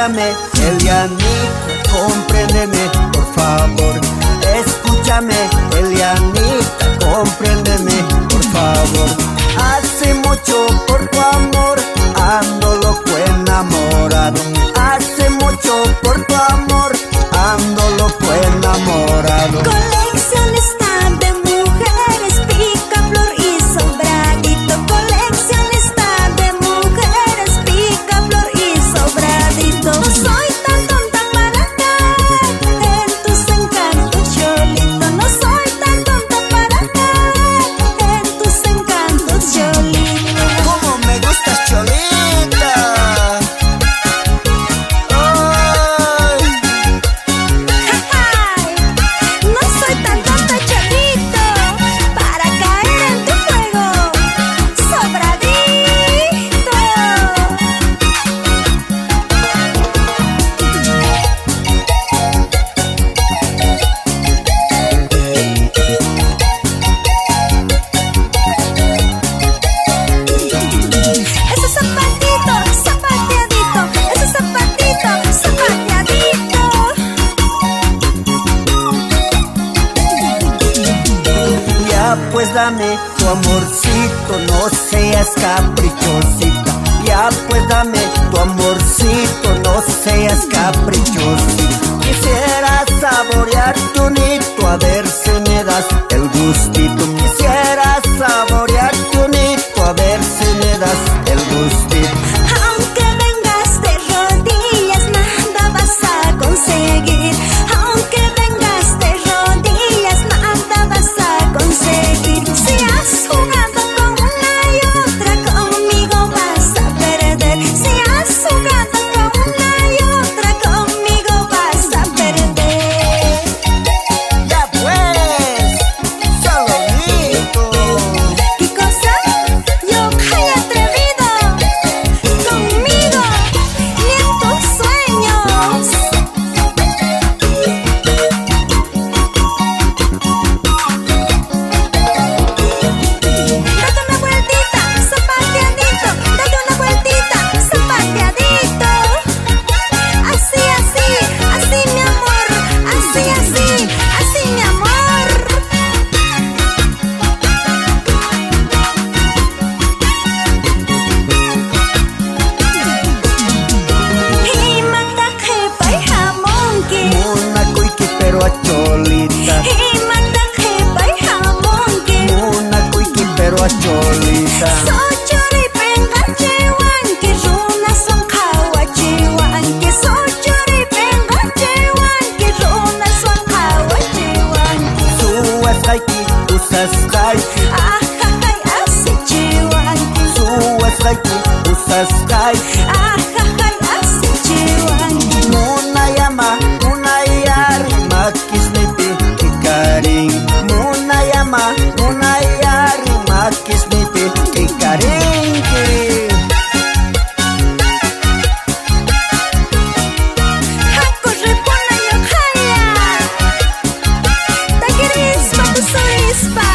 Escúchame, Elianita, compréndeme, por favor. Escúchame, Elianita, compréndeme, por favor. Hace mucho por tu amor ando loco enamorado. Hace mucho por tu amor ando loco enamorado. Coleccionista de mujeres, picaflor y sobradito. Coleccionista de mujeres, picaflor y sobradito. No soy tan tonta para caer en tus encantos, Cholito. No soy tan tonta para caer en tus encantos, Cholito. ¿Cómo me gustas, Cholita? Pues dame tu amorcito, no seas caprichosita. Ya pues dame tu amorcito, no seas caprichosita. Quisiera saborear tu nito, a ver si me das el gustito. Quisiera saborear tu nito, a ver si me das el gustito. Aunque vengas de rodillas, nada vas a conseguir. Aunque vengas de rodillas, nada vas a conseguir. Si has jugado con una y otra, conmigo vas a perder. Si has jugado con una y otra, conmigo vas a perder. Ya pues, Salomito. ¿Qué cosa? Yo soy atrevido. Conmigo, ni en tus sueños. Date una vueltita, zapateadito. Date una vueltita, zapateadito. Así, así, así mi amor. Así, así, así mi amor. Y manda que vaya monkey. Una cuiqui pero a Cholita. Y manda que vaya monkey. Una cuiqui pero a Cholita. Sochori penga chewanki, runa son kawachiwanki. Sochori penga chewanki, runa son kawachiwanki. Suas haiki, usas haiki. Ajajay, así chiwanki. Suas haiki, usas haiki. Ajajay, así chiwanki. Munayari, makisnipi, kikarin. Munayari, makisnipi, kikarin. Hako repona yo haya. Tagirispa, tu sorispa.